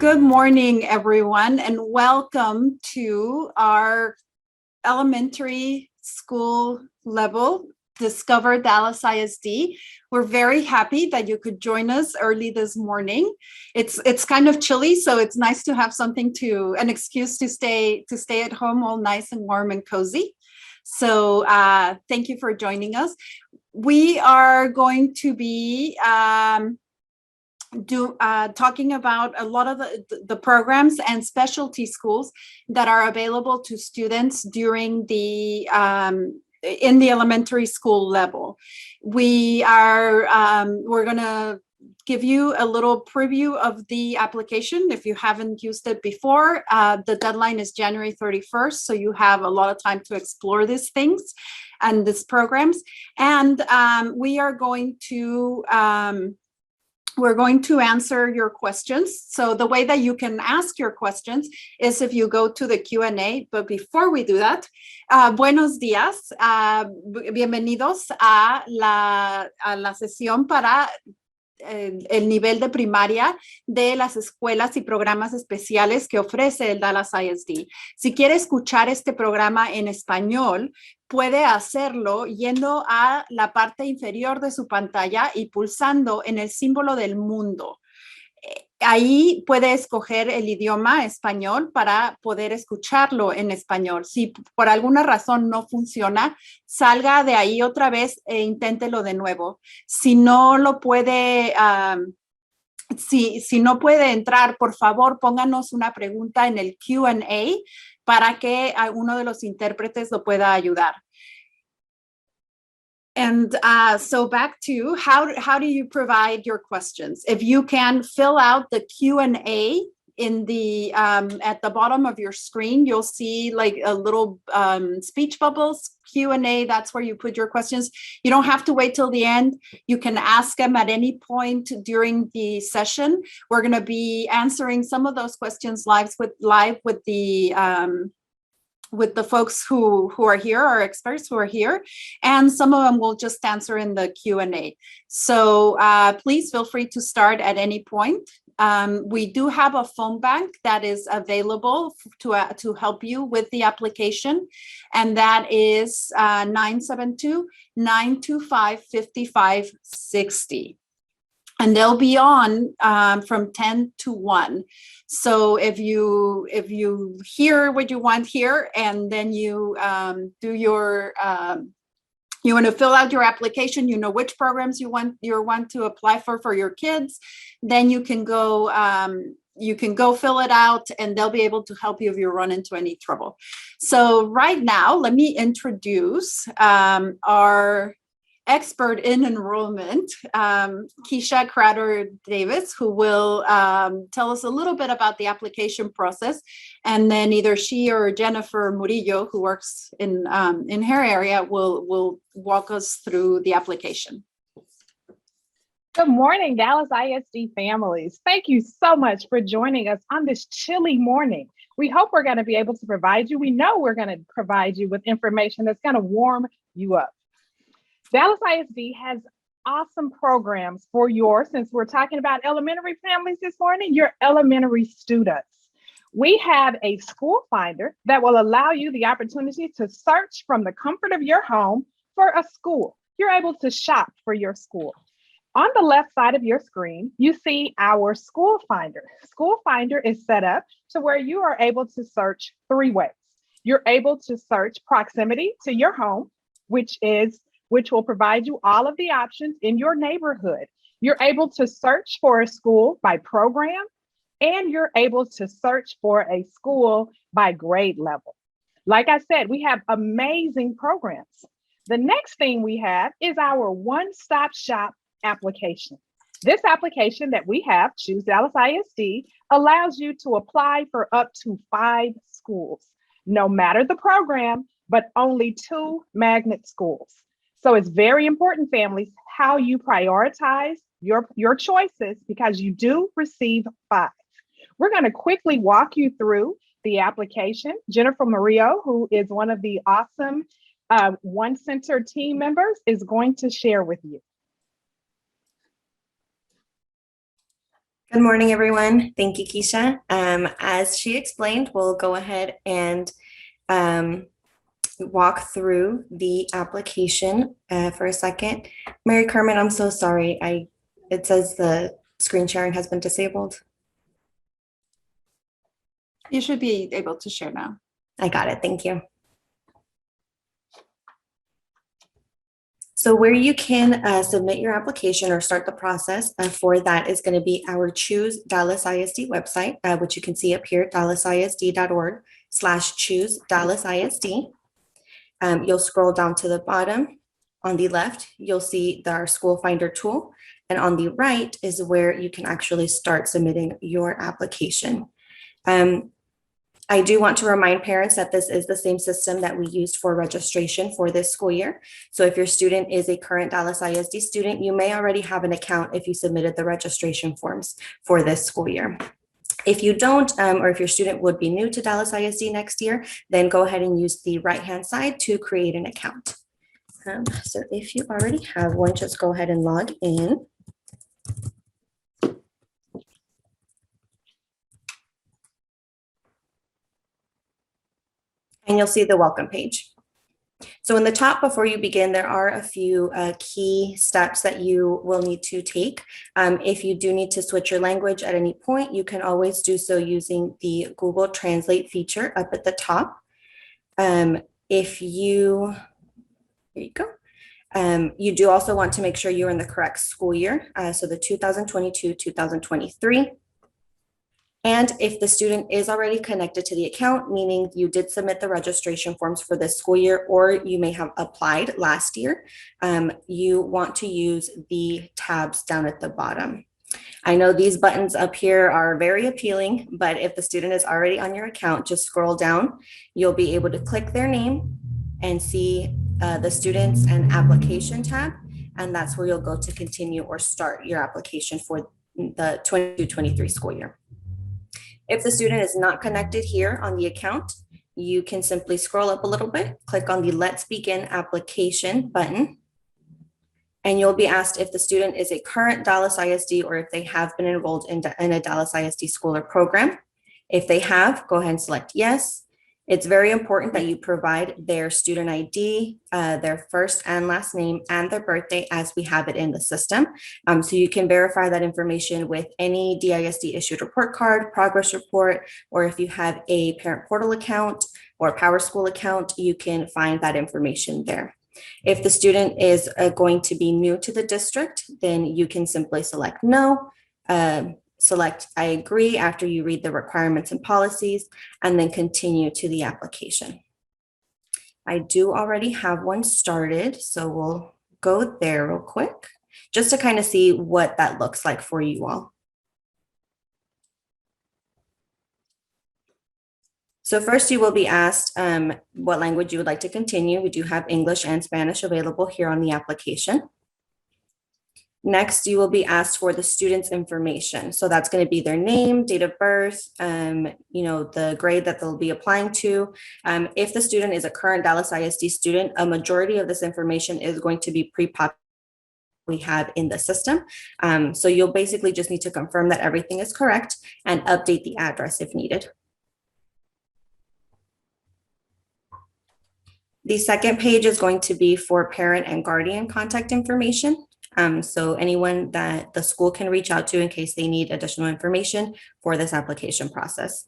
Good morning, everyone, and welcome to our elementary school level Discover Dallas ISD. We're very happy that you could join us early this morning. It's kind of chilly, so it's nice to have an excuse to stay at home all nice and warm and cozy. So thank you for joining us. We are going to be talking about a lot of the programs and specialty schools that are available to students during the in the elementary school level. We're going to give you a little preview of the application if you haven't used it before. The deadline is January 31st, so you have a lot of time to explore these things and these programs. And we're going to answer your questions. So the way that you can ask your questions is if you go to the Q&A. But before we do that, buenos días. Bienvenidos a la sesión para el nivel de primaria de las escuelas y programas especiales que ofrece el Dallas ISD. Si quiere escuchar este programa en español, puede hacerlo yendo a la parte inferior de su pantalla y pulsando en el símbolo del mundo. Ahí puede escoger el idioma español para poder escucharlo en español. Si por alguna razón no funciona, salga de ahí otra vez e inténtelo de nuevo. Si no lo puede, si no puede entrar, por favor, pónganos una pregunta en el Q&A para que uno de los intérpretes lo pueda ayudar. And so back to how do you provide your questions? If you can fill out the Q&A in the at the bottom of your screen, you'll see like a little speech bubbles Q&A. That's where you put your questions. You don't have to wait till the end. You can ask them at any point during the session. We're going to be answering some of those questions live with the folks who are here, our experts who are here, and some of them we'll just answer in the Q&A. So please feel free to start at any point. We do have a phone bank that is available to help you with the application, and that is 972-925-5560. And they'll be on from 10 to 1. So if you hear what you want here, and then you do your you want to fill out your application, you know which programs you want to apply for your kids, then you can go fill it out, and they'll be able to help you if you run into any trouble. So right now, let me introduce our expert in enrollment, Keisha Crowder-Davis, who will tell us a little bit about the application process, and then either she or Jennifer Murillo, who works in her area, will walk us through the application. Good morning, Dallas ISD families. Thank you so much for joining us on this chilly morning. We hope we're going to be able to provide you. We know we're going to provide you with information that's going to warm you up. Dallas ISD has awesome programs for since we're talking about elementary families this morning, your elementary students. We have a school finder that will allow you the opportunity to search from the comfort of your home for a school. You're able to shop for your school. On the left side of your screen, you see our school finder. School finder is set up to where you are able to search 3 ways. You're able to search proximity to your home, which will provide you all of the options in your neighborhood. You're able to search for a school by program, and you're able to search for a school by grade level. Like I said, we have amazing programs. The next thing we have is our one-stop shop application. This application that we have, Choose Dallas ISD, allows you to apply for up to 5 schools, no matter the program, but only 2 magnet schools. So it's very important, families, how you prioritize your choices, because you do receive 5. We're going to quickly walk you through the application. Jennifer Murillo, who is one of the awesome One Center team members, is going to share with you. Good morning, everyone. Thank you, Keisha. As she explained, we'll go ahead and walk through the application for a second. Mary Carmen, I'm so sorry. It says the screen sharing has been disabled. You should be able to share now. I got it. Thank you. So where you can submit your application or start the process for that is going to be our Choose Dallas ISD website, which you can see up here, dallasisd.org/choose Dallas ISD. You'll scroll down to the bottom. On the left, you'll see our School Finder tool. And on the right is where you can actually start submitting your application. I do want to remind parents that this is the same system that we used for registration for this school year. So if your student is a current Dallas ISD student, you may already have an account if you submitted the registration forms for this school year. If you don't, or if your student would be new to Dallas ISD next year, then go ahead and use the right-hand side to create an account. So if you already have one, just go ahead and log in. And you'll see the welcome page. So in the top, before you begin, there are a few key steps that you will need to take. If you do need to switch your language at any point, you can always do so using the Google Translate feature up at the top. Here you go. You do also want to make sure you're in the correct school year. So the 2022-2023. And if the student is already connected to the account, meaning you did submit the registration forms for this school year, or you may have applied last year, you want to use the tabs down at the bottom. I know these buttons up here are very appealing, but if the student is already on your account, just scroll down. You'll be able to click their name and see the Students and Application tab, and that's where you'll go to continue or start your application for the 22-23 school year. If the student is not connected here on the account, you can simply scroll up a little bit, click on the Let's Begin Application button, and you'll be asked if the student is a current Dallas ISD or if they have been enrolled in a Dallas ISD school or program. If they have, go ahead and select yes. It's very important that you provide their student ID, their first and last name, and their birthday as we have it in the system. So you can verify that information with any DISD issued report card, progress report, or if you have a parent portal account or Power School account, you can find that information there. If the student is going to be new to the district, then you can simply select no. Select I agree after you read the requirements and policies, and then continue to the application. I do already have one started, so we'll go there real quick just to kind of see what that looks like for you all. So first you will be asked what language you would like to continue. We do have English and Spanish available here on the application. Next, you will be asked for the student's information. So that's going to be their name, date of birth, the grade that they'll be applying to. If the student is a current Dallas ISD student, a majority of this information is going to be pre-populated we have in the system. So you'll basically just need to confirm that everything is correct and update the address if needed. The second page is going to be for parent and guardian contact information. So anyone that the school can reach out to in case they need additional information for this application process.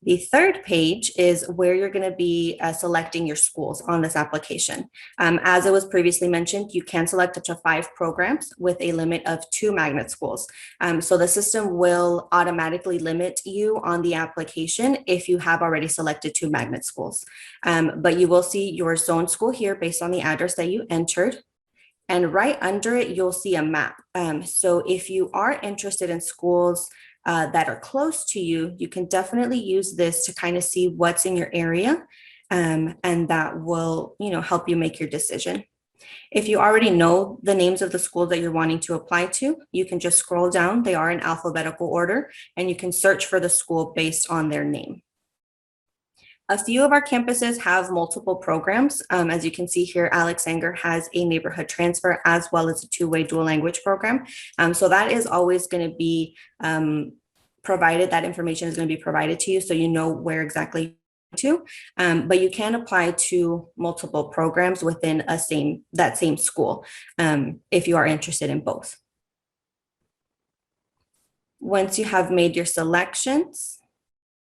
The third page is where you're going to be selecting your schools on this application. As it was previously mentioned, you can select up to 5 programs with a limit of 2 magnet schools. So the system will automatically limit you on the application if you have already selected 2 magnet schools. But you will see your zone school here based on the address that you entered. And right under it, you'll see a map. So if you are interested in schools that are close to you, you can definitely use this to kind of see what's in your area, and that will, help you make your decision. If you already know the names of the schools that you're wanting to apply to, you can just scroll down. They are in alphabetical order, and you can search for the school based on their name. A few of our campuses have multiple programs. As you can see here, Alexander has a neighborhood transfer as well as a two-way dual language program. So that is always going to be provided. That information is going to be provided to you so you know where exactly to. But you can apply to multiple programs within that same school if you are interested in both. Once you have made your selections,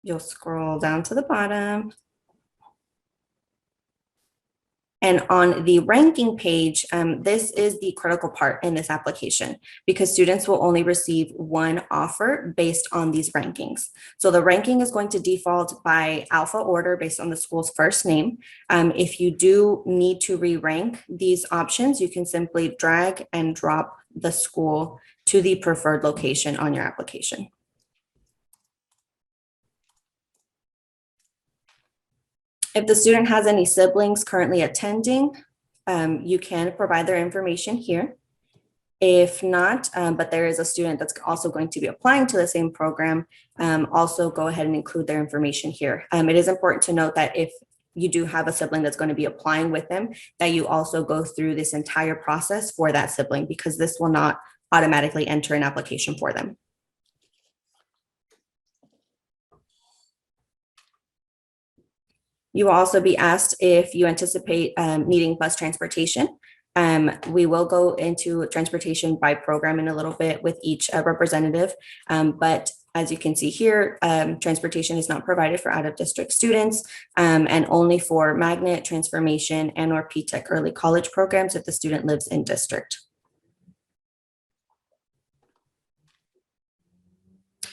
you'll scroll down to the bottom. And on the ranking page, this is the critical part in this application because students will only receive one offer based on these rankings. So the ranking is going to default by alpha order based on the school's first name. If you do need to re-rank these options, you can simply drag and drop the school to the preferred location on your application. If the student has any siblings currently attending, you can provide their information here. If not, but there is a student that's also going to be applying to the same program, also go ahead and include their information here. It is important to note that if you do have a sibling that's going to be applying with them, that you also go through this entire process for that sibling because this will not automatically enter an application for them. You will also be asked if you anticipate needing bus transportation. We will go into transportation by program in a little bit with each representative, but as you can see here, transportation is not provided for out-of-district students and only for magnet, transformation, and or P-TECH early college programs if the student lives in district.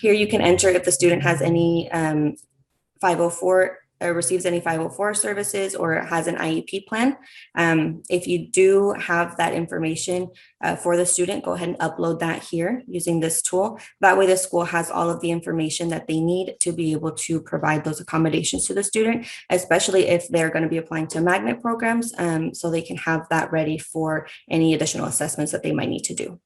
Here you can enter if the student has any 504 receives any 504 services or has an IEP plan. If you do have that information for the student, go ahead and upload that here using this tool. That way the school has all of the information that they need to be able to provide those accommodations to the student, especially if they're going to be applying to magnet programs, so they can have that ready for any additional assessments that they might need to do.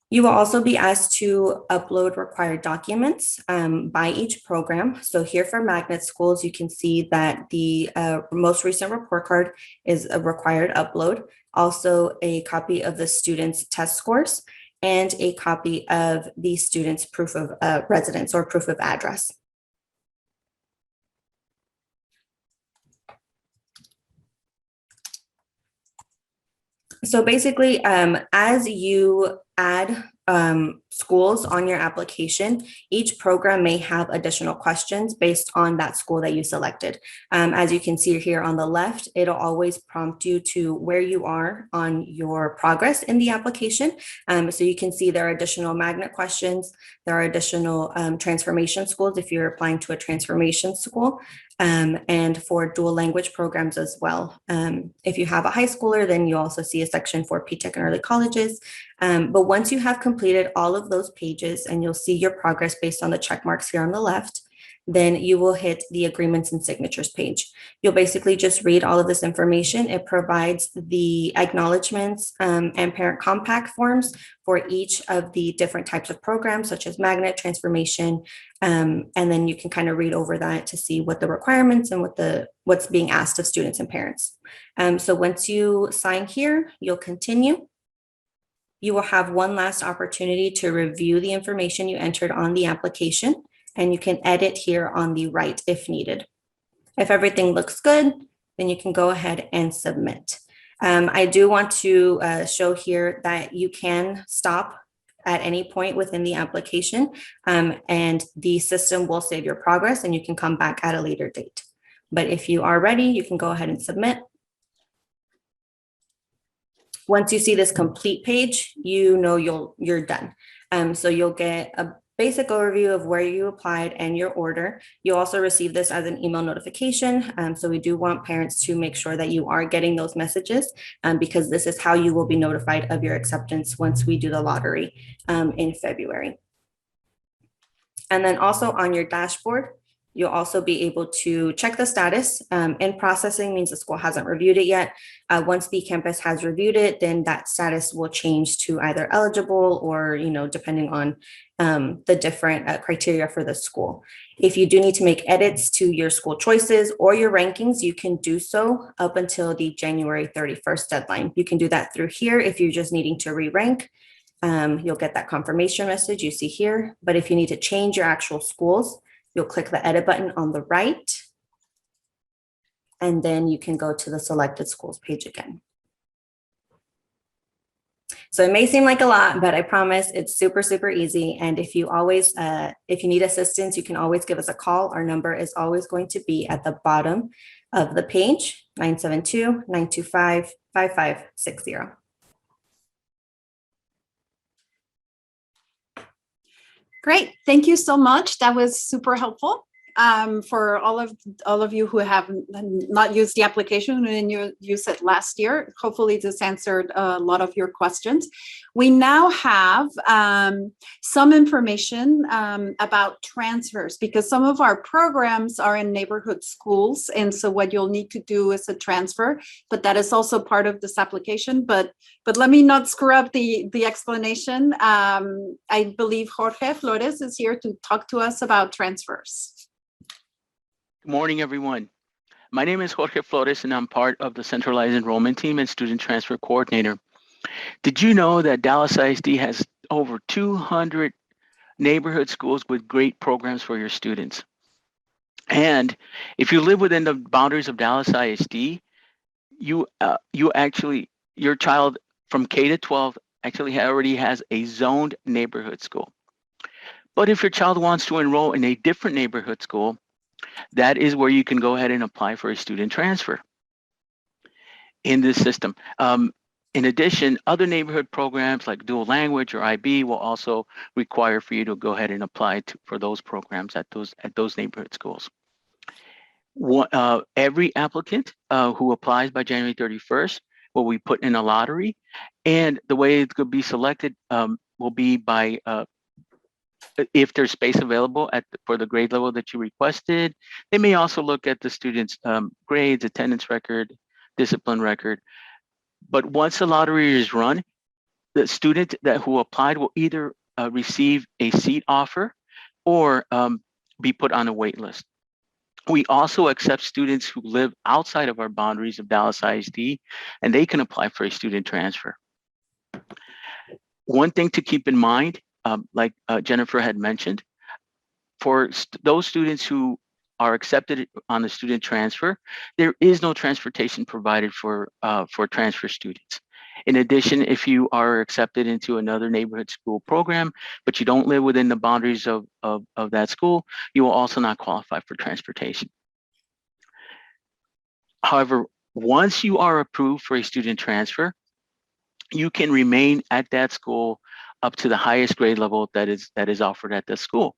You will also be asked to upload required documents by each program. So here for magnet schools, you can see that the most recent report card is a required upload, also a copy of the student's test scores, and a copy of the student's proof of residence or proof of address. So basically, as you add schools on your application, each program may have additional questions based on that school that you selected. As you can see here on the left, it'll always prompt you to where you are on your progress in the application. So you can see there are additional magnet questions. There are additional transformation schools if you're applying to a transformation school. And for dual language programs as well. If you have a high schooler, then you also see a section for P-TECH and early colleges. But once you have completed all of those pages and you'll see your progress based on the check marks here on the left, then you will hit the agreements and signatures page. You'll basically just read all of this information. It provides the acknowledgements and parent compact forms for each of the different types of programs, such as magnet, transformation, and then you can kind of read over that to see what the requirements and what's being asked of students and parents. So once you sign here, you'll continue. You will have one last opportunity to review the information you entered on the application, and you can edit here on the right if needed. If everything looks good, then you can go ahead and submit. I do want to show here that you can stop at any point within the application, and the system will save your progress and you can come back at a later date. But if you are ready, you can go ahead and submit. Once you see this complete page, you know you're done. So you'll get a basic overview of where you applied and your order. You'll also receive this as an email notification. So we do want parents to make sure that you are getting those messages because this is how you will be notified of your acceptance once we do the lottery in February. And then also on your dashboard, You'll also be able to check the status. In processing means the school hasn't reviewed it yet. Once the campus has reviewed it, then that status will change to either eligible or, depending on the different criteria for the school. If you do need to make edits to your school choices or your rankings, you can do so up until the January 31st deadline. You can do that through here if you're just needing to re-rank. You'll get that confirmation message you see here. But if you need to change your actual schools, you'll click the edit button on the right, and then you can go to the selected schools page again. So it may seem like a lot, but I promise it's super, super easy. And if you need assistance, you can always give us a call. Our number is always going to be at the bottom of the page, 972-925-5560. Great. Thank you so much. That was super helpful for all of you who have not used the application and you used it last year. Hopefully this answered a lot of your questions. We now have some information about transfers because some of our programs are in neighborhood schools. And so what you'll need to do is a transfer, but that is also part of this application. But let me not screw up the explanation. I believe Jorge Flores is here to talk to us about transfers. Good morning, everyone. My name is Jorge Flores, and I'm part of the centralized enrollment team and student transfer coordinator. Did you know that Dallas ISD has over 200 neighborhood schools with great programs for your students? And if you live within the boundaries of Dallas ISD, your child from K to 12 actually already has a zoned neighborhood school. But if your child wants to enroll in a different neighborhood school, that is where you can go ahead and apply for a student transfer in this system. In addition, other neighborhood programs like dual language or IB will also require for you to go ahead and apply for those programs at those neighborhood schools. Every applicant who applies by January 31st will be put in a lottery, and the way it could be selected will be by if there's space available for the grade level that you requested. They may also look at the student's grades, attendance record, discipline record. But once the lottery is run, the student who applied will either receive a seat offer or be put on a wait list. We also accept students who live outside of our boundaries of Dallas ISD, and they can apply for a student transfer. One thing to keep in mind, like Jennifer had mentioned, for those students who are accepted on the student transfer, there is no transportation provided for transfer students. In addition, if you are accepted into another neighborhood school program, but you don't live within the boundaries of that school, you will also not qualify for transportation. However, once you are approved for a student transfer, you can remain at that school up to the highest grade level that is offered at the school,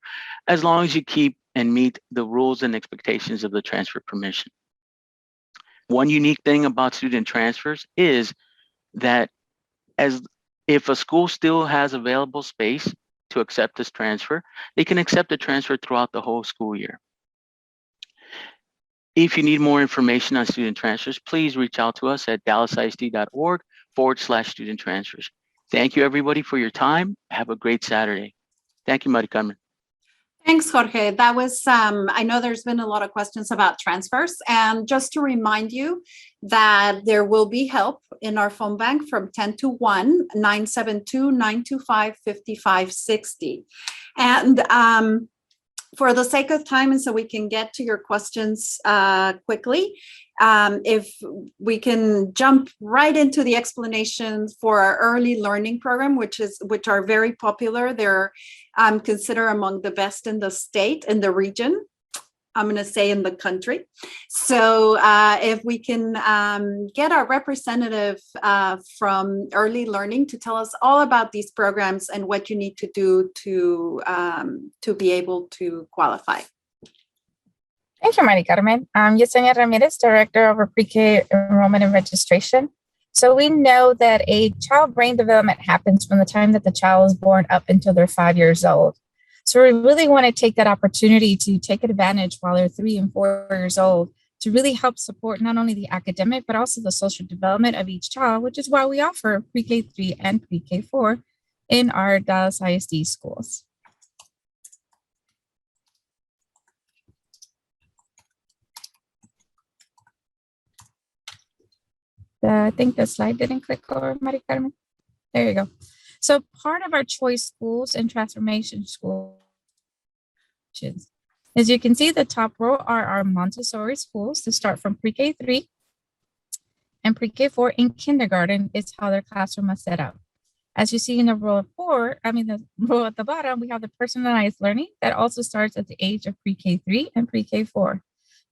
as long as you keep and meet the rules and expectations of the transfer permission. One unique thing about student transfers is that if a school still has available space to accept this transfer, they can accept the transfer throughout the whole school year. If you need more information on student transfers, please reach out to us at dallasisd.org/student transfers. Thank you, everybody, for your time. Have a great Saturday. Thank you, Mari Carmen. Thanks, Jorge. That was, I know there's been a lot of questions about transfers. And just to remind you that there will be help in our phone bank from 10 to 1, 972-925-5560. And for the sake of time, and so we can get to your questions quickly, if we can jump right into the explanations for our early learning program, which are very popular. They're considered among the best in the state, in the region. I'm going to say in the country. So if we can get our representative from early learning to tell us all about these programs and what you need to do to be able to qualify. Thank you, Mari Carmen. Yesenia Ramirez, Director of Pre-K Enrollment and Registration. So we know that a child brain development happens from the time that the child is born up until they're 5 years old. So we really want to take that opportunity to take advantage while they're 3 and 4 years old to really help support not only the academic, but also the social development of each child, which is why we offer pre-K3 and pre-K4 in our Dallas ISD schools. I think the slide didn't click over, Mari Carmen. There you go. So part of our choice schools and transformation schools, as you can see, the top row are our Montessori schools to start from pre-K3 and pre-K4 in kindergarten is how their classroom is set up. As you see in the row of the row at the bottom, we have the personalized learning that also starts at the age of pre-K3 and pre-K4.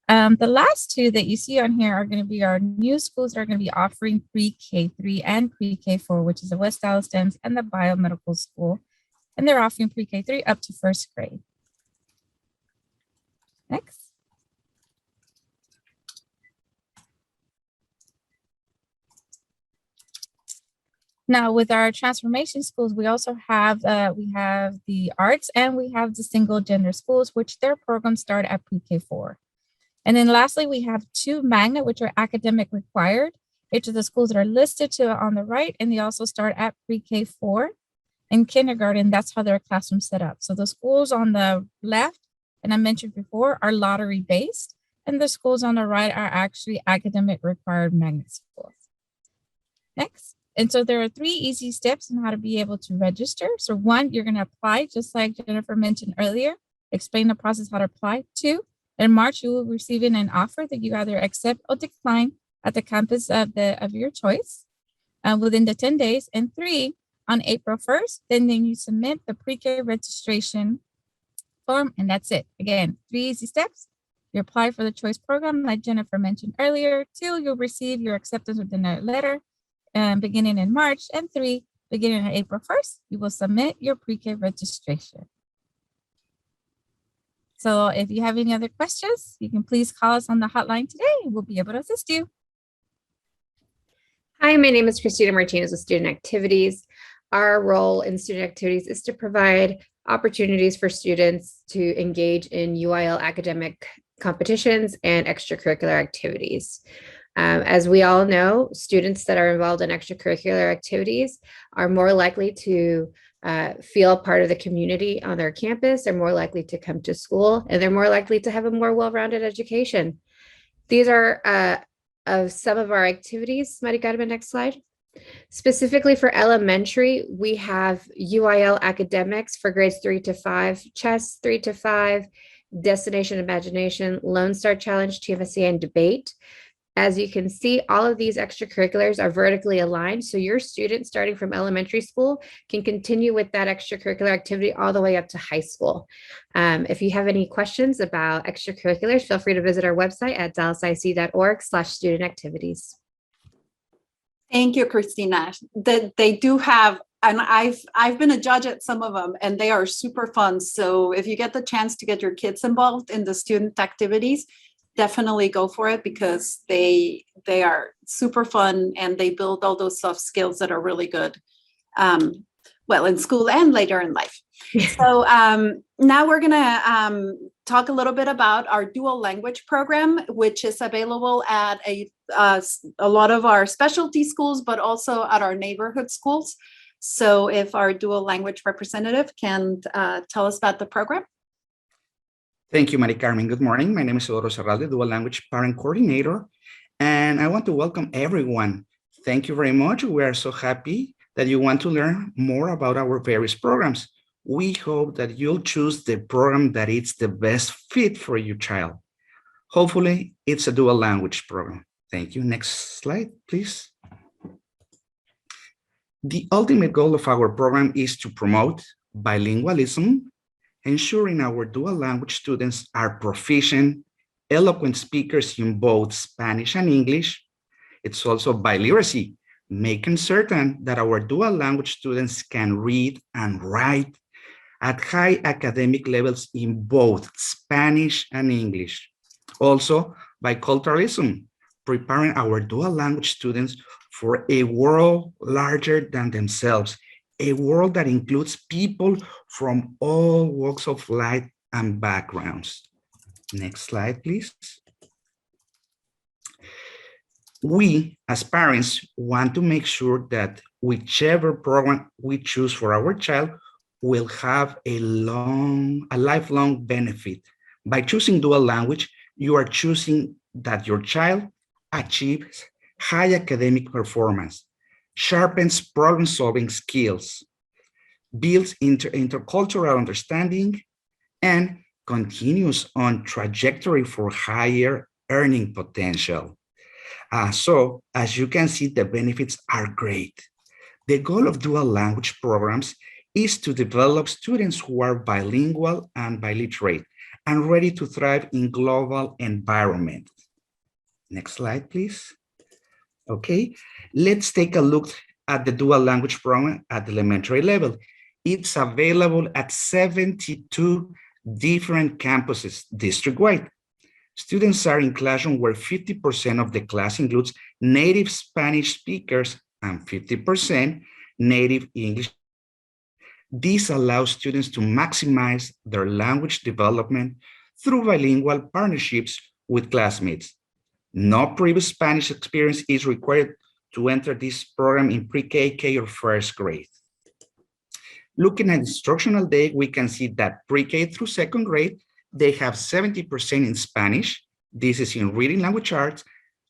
The last two that you see on here are going to be our new schools that are going to be offering pre-K3 and pre-K4, which is the West Dallas STEMS and the Biomedical School. And they're offering pre-K3 up to first grade. Next. Now, with our transformation schools, we also have the arts and we have the single gender schools, which their programs start at pre-K4. And then lastly, we have 2 magnet, which are academic required. Each of the schools that are listed on the right, and they also start at pre-K4 and kindergarten. That's how their classroom set up. So the schools on the left, and I mentioned before, are lottery based, and the schools on the right are actually academic required magnet schools. Next. And so there are 3 easy steps on how to be able to register. So 1, you're going to apply, just like Jennifer mentioned earlier, explain the process how to apply. 2, in March, you will receive an offer that you either accept or decline at the campus of your choice within the 10 days. And 3, on April 1st, then you submit the pre-K registration form, and that's it. Again, 3 easy steps. You apply for the choice program, like Jennifer mentioned earlier. 2, you'll receive your acceptance within a letter beginning in March. And 3, beginning on April 1st, you will submit your pre-K registration. So if you have any other questions, you can please call us on the hotline today. We'll be able to assist you. Hi, my name is Christina Martinez with Student Activities. Our role in student activities is to provide opportunities for students to engage in UIL academic competitions and extracurricular activities. As we all know, students that are involved in extracurricular activities are more likely to feel part of the community on their campus, they're more likely to come to school, and they're more likely to have a more well-rounded education. These are of some of our activities. Mari Carmen, next slide. Specifically for elementary, we have UIL academics for grades 3 to 5, chess 3 to 5, destination imagination, Lone Star Challenge, TMSA, and debate. As you can see, all of these extracurriculars are vertically aligned. So your student starting from elementary school can continue with that extracurricular activity all the way up to high school. If you have any questions about extracurriculars, feel free to visit our website at dallasIC.org/studentactivities. Thank you, Christina. They do have, and I've been a judge at some of them, and they are super fun. So if you get the chance to get your kids involved in the student activities, definitely go for it, because they are super fun and they build all those soft skills that are really good, well, in school and later in life. So now we're gonna talk a little bit about our dual language program, which is available at a lot of our specialty schools, but also at our neighborhood schools. So if our dual language representative can tell us about the program. Thank you, Mari Carmen. Good morning. My name is Eduardo Serralde, Dual Language Parent Coordinator, and I want to welcome everyone. Thank you very much. We are so happy that you want to learn more about our various programs. We hope that you'll choose the program that is the best fit for your child. Hopefully, it's a dual language program. Thank you. Next slide, please. The ultimate goal of our program is to promote bilingualism, ensuring our dual language students are proficient, eloquent speakers in both Spanish and English. It's also biliteracy, making certain that our dual language students can read and write at high academic levels in both Spanish and English. Also, biculturalism, preparing our dual language students for a world larger than themselves, a world that includes people from all walks of life and backgrounds. Next slide, please. We, as parents, want to make sure that whichever program we choose for our child will have a lifelong benefit. By choosing dual language, you are choosing that your child achieves high academic performance, sharpens problem-solving skills, builds intercultural understanding, and continues on trajectory for higher earning potential. So as you can see, the benefits are great. The goal of dual language programs is to develop students who are bilingual and biliterate and ready to thrive in global environment. Next slide, please. Okay, let's take a look at the dual language program at the elementary level. It's available at 72 different campuses district-wide. Students are in classroom where 50% of the class includes native Spanish speakers and 50% native English. This allows students to maximize their language development through bilingual partnerships with classmates. No previous Spanish experience is required to enter this program in pre-K, K, or first grade. Looking at instructional day, we can see that pre-K through second grade, they have 70% in Spanish. This is in reading language arts,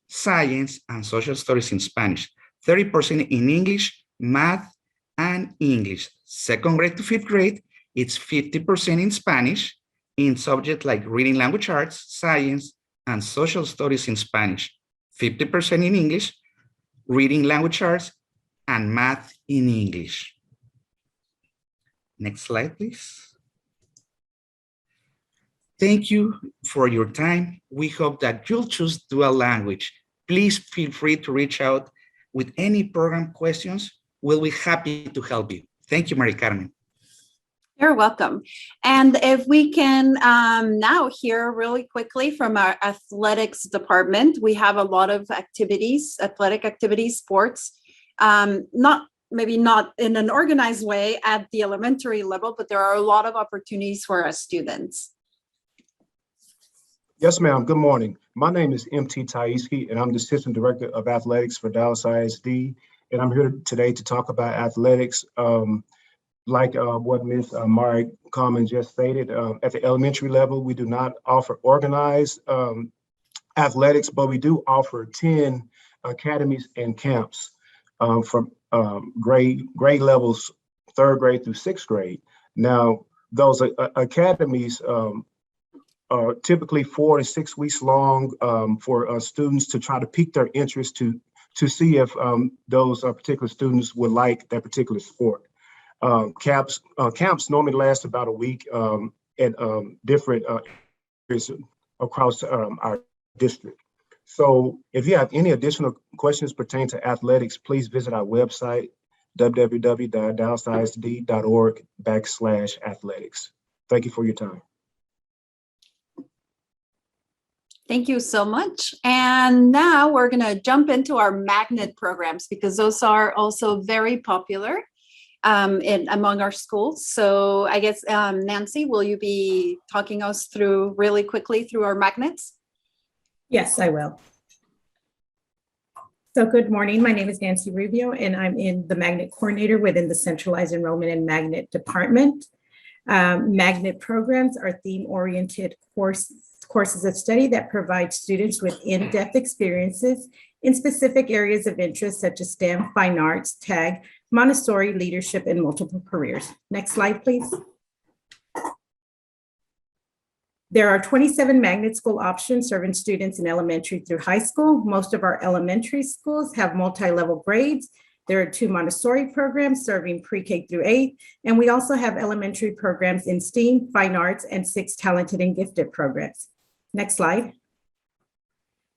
science, and social studies in Spanish. 30% in English, math, and English. Second grade to fifth grade, it's 50% in Spanish in subjects like reading language arts, science, and social studies in Spanish. 50% in English, reading language arts, and math in English. Next slide, please. Thank you for your time. We hope that you'll choose dual language. Please feel free to reach out with any program questions. We'll be happy to help you. Thank you, Mari Carmen. You're welcome. And if we can now hear really quickly from our athletics department, we have a lot of activities, athletic activities, sports, maybe not in an organized way at the elementary level, but there are a lot of opportunities for our students. Yes, ma'am. Good morning. My name is M.T. Taiski, and I'm the Assistant Director of Athletics for Dallas ISD. And I'm here today to talk about athletics. Like what Ms. Mari Carmen just stated, at the elementary level, we do not offer organized athletics, but we do offer 10 academies and camps from grade levels, third grade through sixth grade. Now, those academies are typically 4 to 6 weeks long for students to try to pique their interest to see if those particular students would like that particular sport. Camps normally last about a week at different areas across our district. So if you have any additional questions pertaining to athletics, please visit our website, www.dallasisd.org/athletics. Thank you for your time. Thank you so much. And now we're going to jump into our magnet programs because those are also very popular among our schools. So I guess, Nancy, will you be talking us through really quickly through our magnets? Yes, I will. So good morning. My name is Nancy Rubio, and I'm in the magnet coordinator within the Centralized Enrollment and Magnet Department. Magnet programs are theme-oriented courses of study that provide students with in-depth experiences in specific areas of interest such as STEM, fine arts, TAG, Montessori, leadership, and multiple careers. Next slide, please. There are 27 magnet school options serving students in elementary through high school. Most of our elementary schools have multi-level grades. There are 2 Montessori programs serving pre-K through 8, and we also have elementary programs in STEAM, fine arts, and 6 talented and gifted programs. Next slide.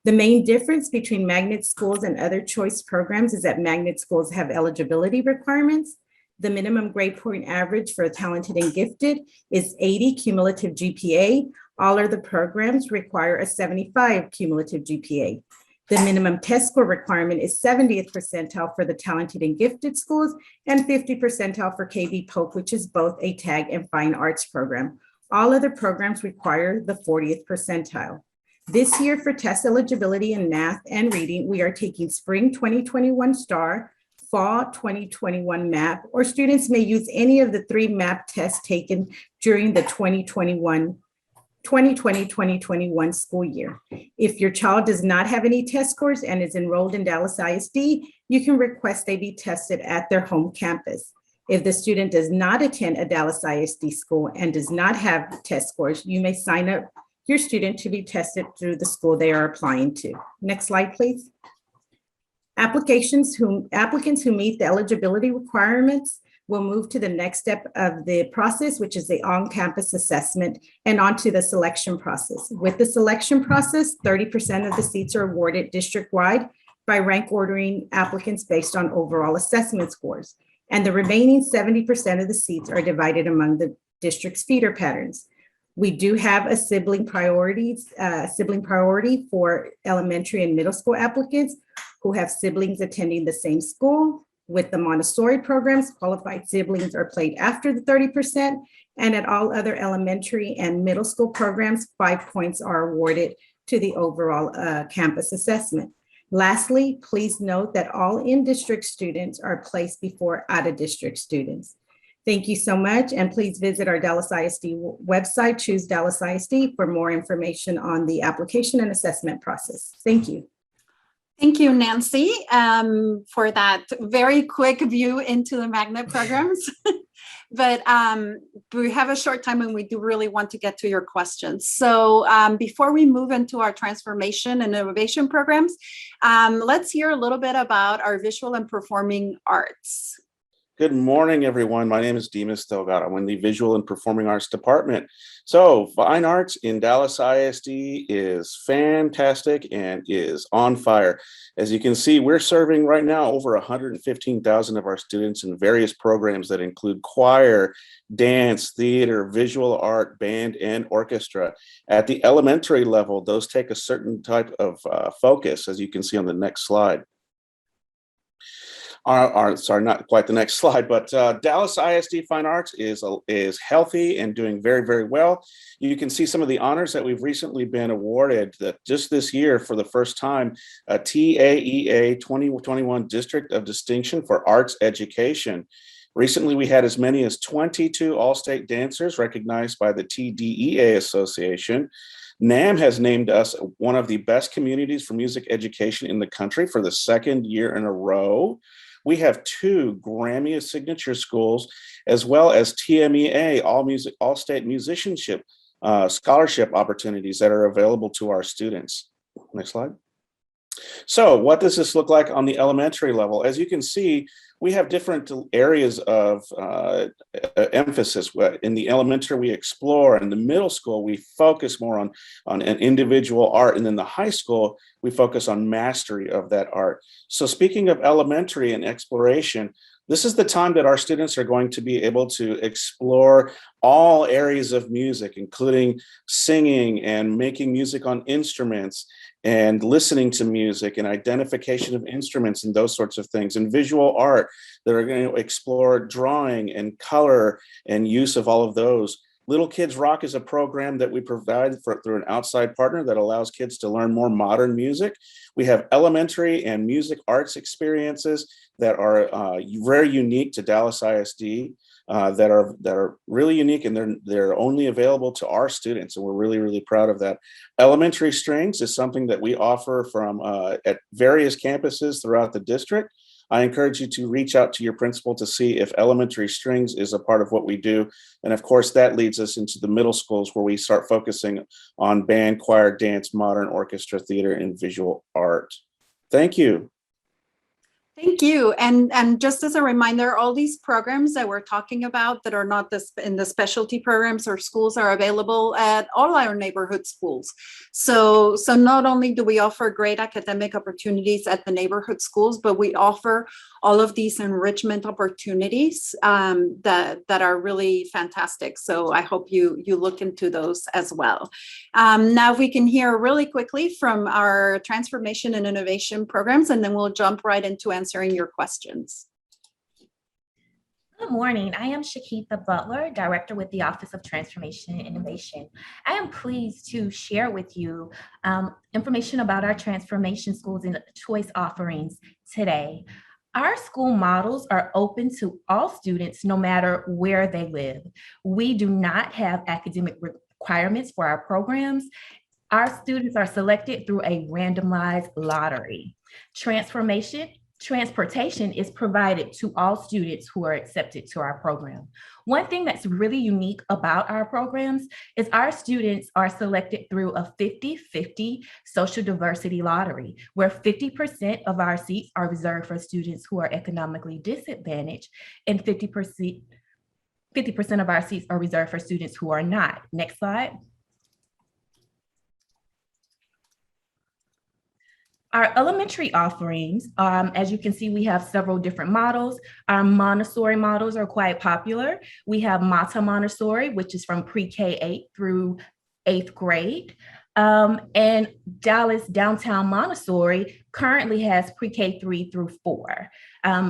The main difference between magnet schools and other choice programs is that magnet schools have eligibility requirements. The minimum grade point average for talented and gifted is 80 cumulative GPA. All of the programs require a 75 cumulative GPA. The minimum test score requirement is 70th percentile for the talented and gifted schools and 50 percentile for KB Polk, which is both a tag and fine arts program. All other programs require the 40th percentile. This year for test eligibility in math and reading, we are taking spring 2021 STAR, fall 2021 MAP, or students may use any of the 3 MAP tests taken during the 2020-2021 school year. If your child does not have any test scores and is enrolled in Dallas ISD, you can request they be tested at their home campus. If the student does not attend a Dallas ISD school and does not have test scores, you may sign up your student to be tested through the school they are applying to. Next slide, please. Applicants who meet the eligibility requirements will move to the next step of the process, which is the on-campus assessment, and onto the selection process. With the selection process, 30% of the seats are awarded district-wide by rank ordering applicants based on overall assessment scores. And the remaining 70% of the seats are divided among the district's feeder patterns. We do have a sibling priority for elementary and middle school applicants who have siblings attending the same school. With the Montessori programs, qualified siblings are placed after the 30%, and at all other elementary and middle school programs, 5 points are awarded to the overall campus assessment. Lastly, please note that all in-district students are placed before out-of-district students. Thank you so much, and please visit our Dallas ISD website, Choose Dallas ISD, for more information on the application and assessment process. Thank you. Thank you, Nancy, for that very quick view into the magnet programs. But we have a short time and we do really want to get to your questions. So before we move into our transformation and innovation programs, let's hear a little bit about our visual and performing arts. Good morning, everyone. My name is Dimas Delgado. I'm in the Visual and Performing Arts Department. So Fine Arts in Dallas ISD is fantastic and is on fire. As you can see, we're serving right now over 115,000 of our students in various programs that include choir, dance, theater, visual art, band, and orchestra. At the elementary level, those take a certain type of focus, as you can see on the next slide. Sorry, not quite the next slide, but Dallas ISD Fine Arts is healthy and doing very, very well. You can see some of the honors that we've recently been awarded that just this year for the first time, a TAEA 2021 District of Distinction for Arts Education. Recently, we had as many as 22 all-state dancers recognized by the TDEA Association. NAM has named us one of the best communities for music education in the country for the second year in a row. We have 2 Grammy signature schools, as well as TMEA, all-state musicianship scholarship opportunities that are available to our students. Next slide. So what does this look like on the elementary level? As you can see, we have different areas of emphasis. In the elementary, we explore. In the middle school, we focus more on an individual art. And in the high school, we focus on mastery of that art. So speaking of elementary and exploration, this is the time that our students are going to be able to explore all areas of music, including singing and making music on instruments and listening to music and identification of instruments and those sorts of things, and visual art. They're going to explore drawing and color and use of all of those. Little Kids Rock is a program that we provide through an outside partner that allows kids to learn more modern music. We have elementary and music arts experiences that are very unique to Dallas ISD, that are really unique, and they're only available to our students, and we're really, really proud of that. Elementary Strings is something that we offer from at various campuses throughout the district. I encourage you to reach out to your principal to see if Elementary Strings is a part of what we do. And of course, that leads us into the middle schools where we start focusing on band, choir, dance, modern orchestra, theater, and visual art. Thank you. Thank you. And just as a reminder, all these programs that we're talking about that are not in the specialty programs or schools are available at all our neighborhood schools. So not only do we offer great academic opportunities at the neighborhood schools, but we offer all of these enrichment opportunities that are really fantastic. So I hope you look into those as well. Now we can hear really quickly from our transformation and innovation programs, and then we'll jump right into answering your questions. Good morning. I am Shakitha Butler, Director with the Office of Transformation and Innovation. I am pleased to share with you information about our transformation schools and choice offerings today. Our school models are open to all students, no matter where they live. We do not have academic requirements for our programs. Our students are selected through a randomized lottery. Transportation is provided to all students who are accepted to our program. One thing that's really unique about our programs is our students are selected through a 50-50 social diversity lottery, where 50% of our seats are reserved for students who are economically disadvantaged, and 50% of our seats are reserved for students who are not. Next slide. Our elementary offerings, as you can see, we have several different models. Our Montessori models are quite popular. We have Mata Montessori, which is from pre-K 8 through 8th grade. And Dallas Downtown Montessori currently has pre-K 3 through 4.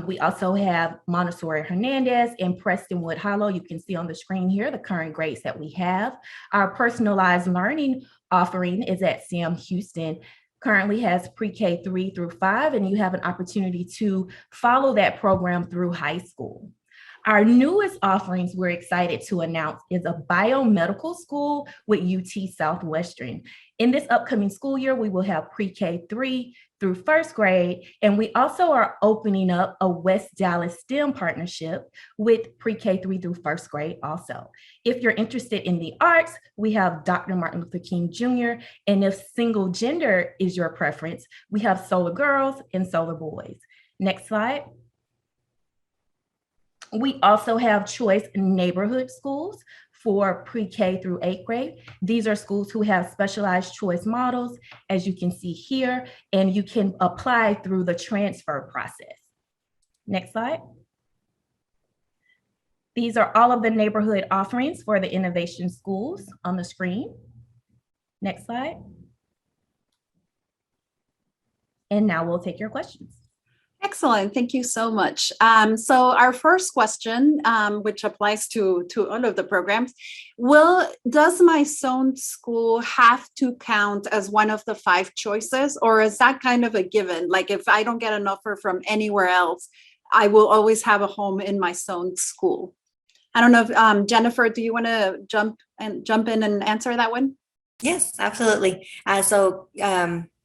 We also have Montessori Hernandez and Prestonwood Hollow. You can see on the screen here the current grades that we have. Our personalized learning offering is at Sam Houston, currently has pre-K 3 through 5, and you have an opportunity to follow that program through high school. Our newest offerings we're excited to announce is a biomedical school with UT Southwestern. In this upcoming school year, we will have pre-K 3 through 1st grade, and we also are opening up a West Dallas STEM partnership with pre-K 3 through 1st grade also. If you're interested in the arts, we have Dr. Martin Luther King Jr., and if single gender is your preference, we have Solar Girls and Solar Boys. Next slide. We also have choice neighborhood schools for pre-K through 8th grade. These are schools who have specialized choice models, as you can see here, and you can apply through the transfer process. Next slide. These are all of the neighborhood offerings for the innovation schools on the screen. Next slide. And now we'll take your questions. Excellent. Thank you so much. So our first question, which applies to all of the programs, does my zone school have to count as one of the 5 choices, or is that kind of a given? Like if I don't get an offer from anywhere else, I will always have a home in my zone school? I don't know if Jennifer, do you want to jump in and answer that one? Yes, absolutely.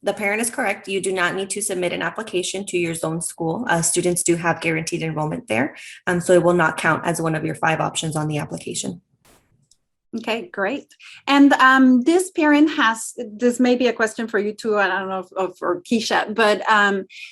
The parent is correct. You do not need to submit an application to your zone school. Students do have guaranteed enrollment there. So it will not count as one of your 5 options on the application. Okay, great. And this parent this may be a question for you too, I don't know for Keisha, but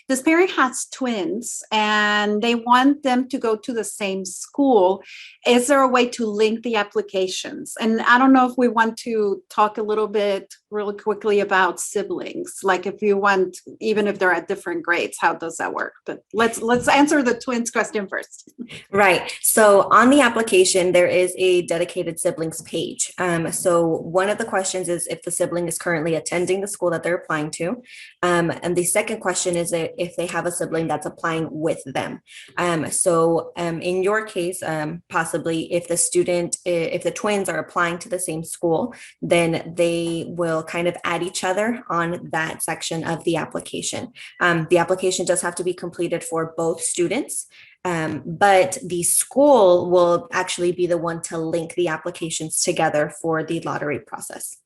this parent has twins and they want them to go to the same school. Is there a way to link the applications? And I don't know if we want to talk a little bit really quickly about siblings, like if you want, even if they're at different grades, how does that work? But let's answer the twins question first. Right. So on the application, there is a dedicated siblings page. So one of the questions is if the sibling is currently attending the school that they're applying to. And the second question is if they have a sibling that's applying with them. In your case, possibly if the twins are applying to the same school, then they will kind of add each other on that section of the application. The application does have to be completed for both students. But the school will actually be the one to link the applications together for the lottery process.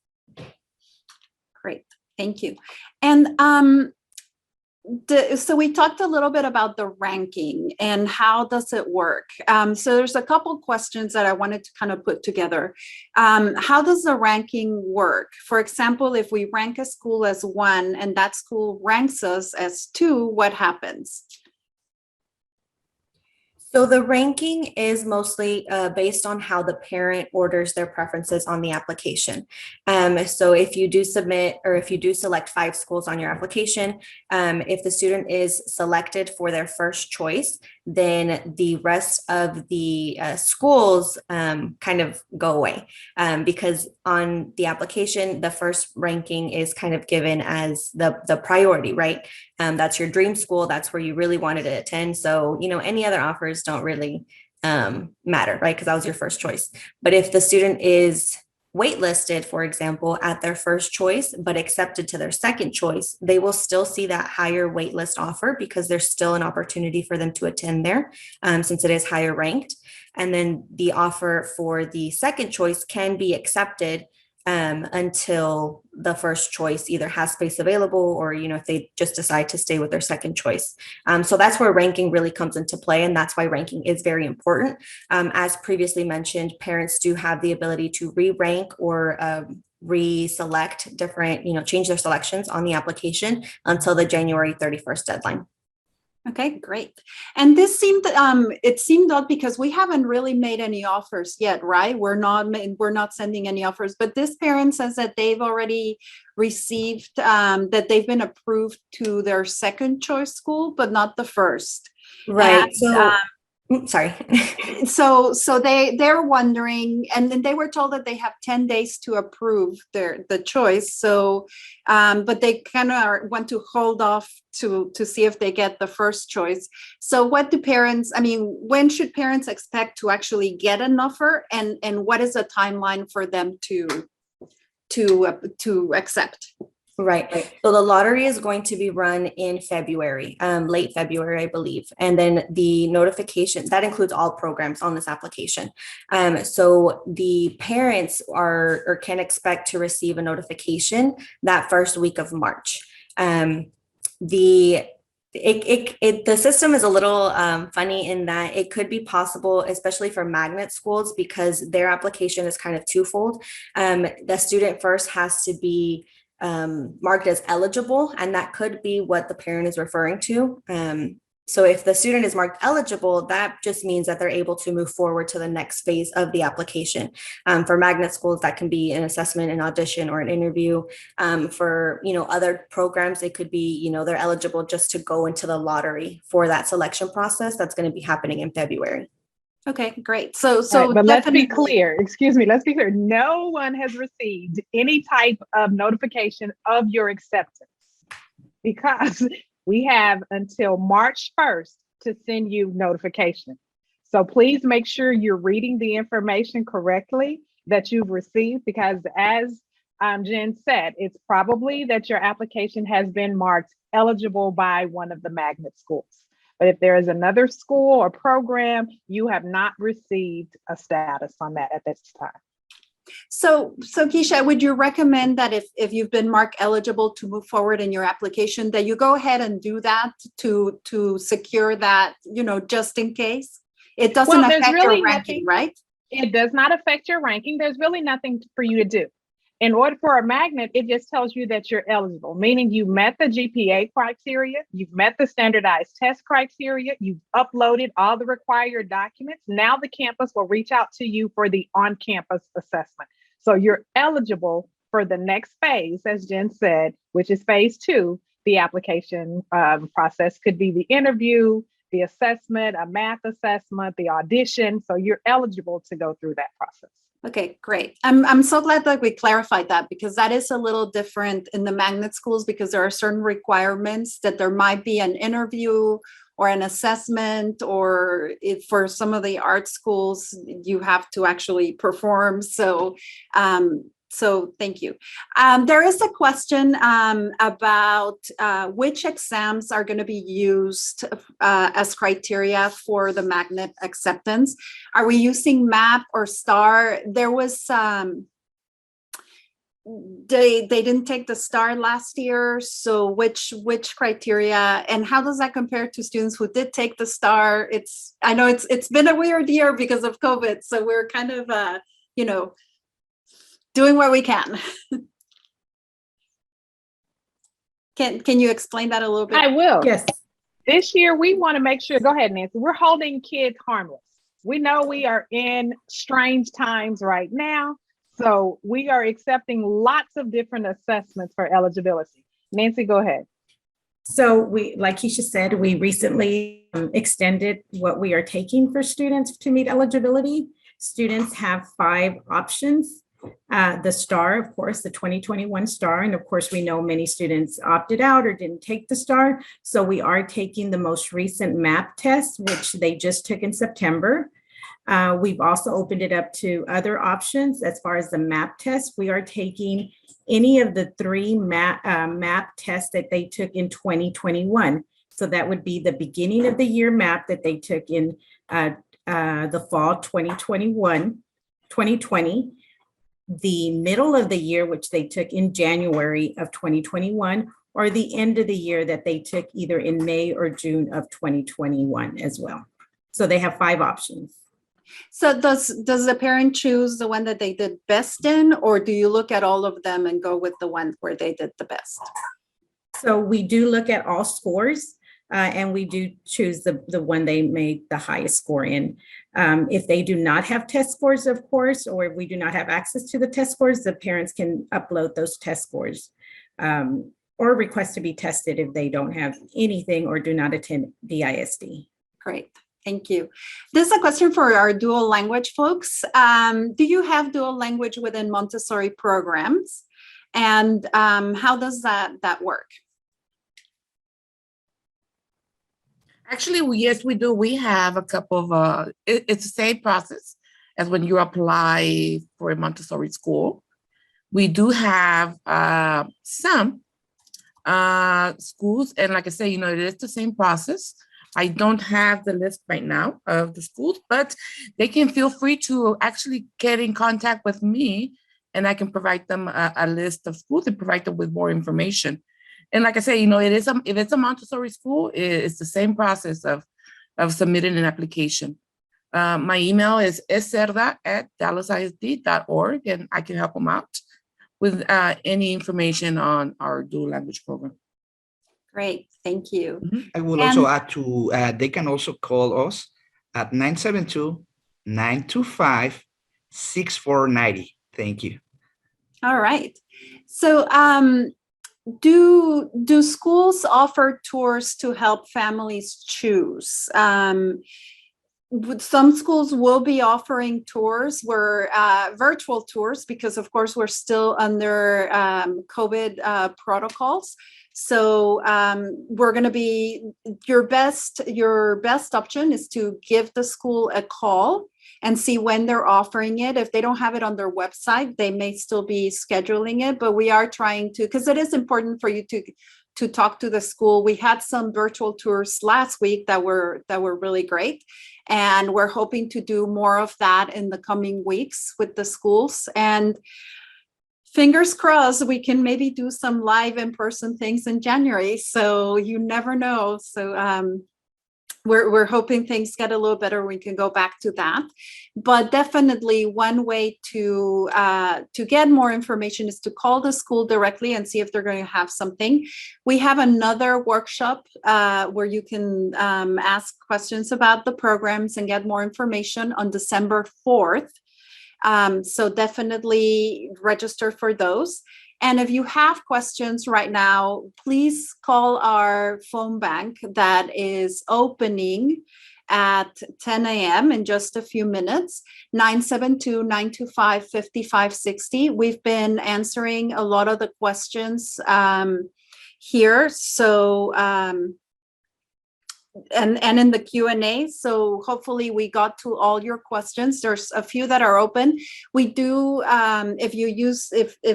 Great, thank you. And so we talked a little bit about the ranking and how does it work? So there's a couple questions that I wanted to kind of put together. How does the ranking work? For example, if we rank a school as 1 and that school ranks us as 2, what happens? So the ranking is mostly based on how the parent orders their preferences on the application. So if you do submit, or if you do select 5 schools on your application, if the student is selected for their first choice, then the rest of the schools kind of go away, because on the application, the first ranking is kind of given as the priority, right? That's your dream school. That's where you really wanted to attend. So, any other offers don't really matter, right? Because that was your first choice. But if the student is waitlisted, for example, at their first choice, but accepted to their second choice, they will still see that higher waitlist offer because there's still an opportunity for them to attend there, since it is higher ranked. And then the offer for the second choice can be accepted until the first choice either has space available, or if they just decide to stay with their second choice. So that's where ranking really comes into play, and that's why ranking is very important. As previously mentioned, parents do have the ability to re-rank or re-select different, change their selections on the application until the January 31st deadline. Okay, great. And this seemed it seemed odd because we haven't really made any offers yet, right? We're not sending any offers, but this parent says that they've already received that they've been approved to their second choice school, but not the first. Right. And, So sorry. So they're wondering, and then they were told that they have 10 days to approve the choice. So, but they kind of want to hold off to see if they get the first choice. So what do parents, when should parents expect to actually get an offer, and what is the timeline for them to accept? Right. So the lottery is going to be run in February, late February, I believe. And then the notification, that includes all programs on this application. So the parents are or can expect to receive a notification that first week of March. The system is a little funny in that it could be possible, especially for magnet schools, because their application is kind of twofold. The student first has to be marked as eligible, and that could be what the parent is referring to. So if the student is marked eligible, that just means that they're able to move forward to the next phase of the application. For magnet schools, that can be an assessment, an audition, or an interview. For other programs, it could be they're eligible just to go into the lottery for that selection process that's going to be happening in February. Okay, great. So right, but let's be clear. Excuse me. Let's be clear. No one has received any type of notification of your acceptance, because we have until March 1st to send you notification. So please make sure you're reading the information correctly that you've received, because as Jen said, it's probably that your application has been marked eligible by one of the magnet schools. But if there is another school or program, you have not received a status on that at this time. So Keisha, would you recommend that if you've been marked eligible to move forward in your application, that you go ahead and do that to secure that, just in case? It doesn't affect your ranking, right? It does not affect your ranking. There's really nothing for you to do. In order for a magnet, it just tells you that you're eligible, meaning you met the GPA criteria, you've met the standardized test criteria, you've uploaded all the required documents. Now the campus will reach out to you for the on-campus assessment. So you're eligible for the next phase, as Jen said, which is phase 2. The application process could be the interview, the assessment, a math assessment, the audition. So you're eligible to go through that process. Okay, great. I'm so glad that we clarified that, because that is a little different in the magnet schools, because there are certain requirements that there might be an interview or an assessment, or if for some of the art schools, you have to actually perform. So thank you. There is a question about which exams are going to be used as criteria for the magnet acceptance. Are we using MAP or STAR? There was they didn't take the STAR last year. So which criteria, and how does that compare to students who did take the STAR? I know it's been a weird year because of COVID, so we're kind of doing what we can. Can you explain that a little bit? I will. Yes. This year, we want to make sure, go ahead, Nancy, we're holding kids harmless. We know we are in strange times right now, so we are accepting lots of different assessments for eligibility. Nancy, go ahead. So we, like Keisha said, we recently extended what we are taking for students to meet eligibility. Students have 5 options. The STAR, of course, the 2021 STAR. And of course, we know many students opted out or didn't take the STAR. So we are taking the most recent MAP test, which they just took in September. We've also opened it up to other options. As far as the MAP test, we are taking any of the 3 MAP tests that they took in 2021. So that would be the beginning of the year MAP that they took in the fall 2020, the middle of the year, which they took in January of 2021, or the end of the year that they took either in May or June of 2021 as well. So they have 5 options. So does the parent choose the one that they did best in, or do you look at all of them and go with the one where they did the best? So we do look at all scores, and we do choose the one they made the highest score in. If they do not have test scores, of course, or if we do not have access to the test scores, the parents can upload those test scores or request to be tested if they don't have anything or do not attend the ISD. Great. Thank you. This is a question for our dual language folks. Do you have dual language within Montessori programs? And how does that work? Actually, yes, we do. We have a couple of, it's the same process as when you apply for a Montessori school. We do have some schools, and like I say, you know, it is the same process. I don't have the list right now of the schools, but they can feel free to actually get in contact with me, and I can provide them a list of schools and provide them with more information. And like I say, you know, if it's a Montessori school, it's the same process of submitting an application. My email is cerda@dallasisd.org, and I can help them out with any information on our dual language program. Great, thank you. I will also add to, they can also call us at 972-925-6490. Thank you. All right. So do schools offer tours to help families choose? Some schools will be offering tours, virtual tours, because of course we're still under COVID protocols. So we're going to be, your best option is to give the school a call and see when they're offering it. If they don't have it on their website, they may still be scheduling it, but we are trying to, because it is important for you to talk to the school. We had some virtual tours last week that were really great. And we're hoping to do more of that in the coming weeks with the schools. And fingers crossed, we can maybe do some live in-person things in January. So you never know. So we're hoping things get a little better. We can go back to that. But definitely one way to get more information is to call the school directly and see if they're going to have something. We have another workshop where you can ask questions about the programs and get more information on December 4th. So definitely register for those. And if you have questions right now, please call our phone bank that is opening at 10 a.m. in just a few minutes, 972-925-5560. We've been answering a lot of the questions here. So, and in the Q&A. So hopefully we got to all your questions. There's a few that are open. We do, if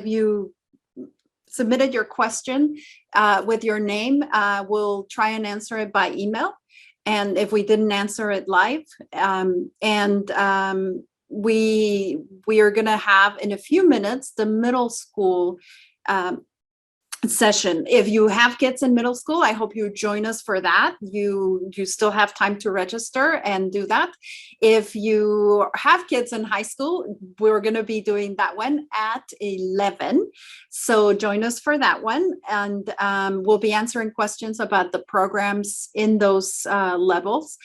you submitted your question with your name, we'll try and answer it by email. And if we didn't answer it live, we are going to have in a few minutes the middle school session. If you have kids in middle school, I hope you join us for that. You still have time to register and do that. If you have kids in high school, we're going to be doing that one at 11. So join us for that one. And we'll be answering questions about the programs in those levels.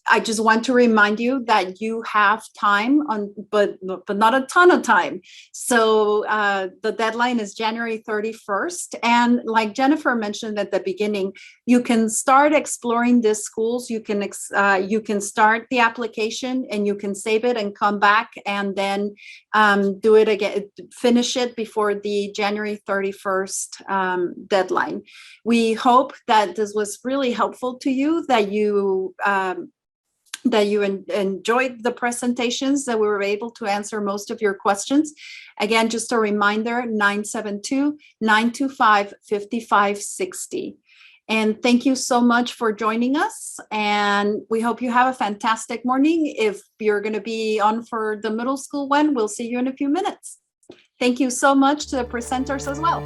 I just want to remind you that you have time but not a ton of time. So the deadline is January 31st. And like Jennifer mentioned at the beginning, you can start exploring these schools. You can start the application and you can save it and come back and then do it again, finish it before the January 31st deadline. We hope that this was really helpful to you, that you enjoyed the presentations, that we were able to answer most of your questions. Again, just a reminder, 972-925-5560. And thank you so much for joining us. And we hope you have a fantastic morning. If you're going to be on for the middle school one, we'll see you in a few minutes. Thank you so much to the presenters as well.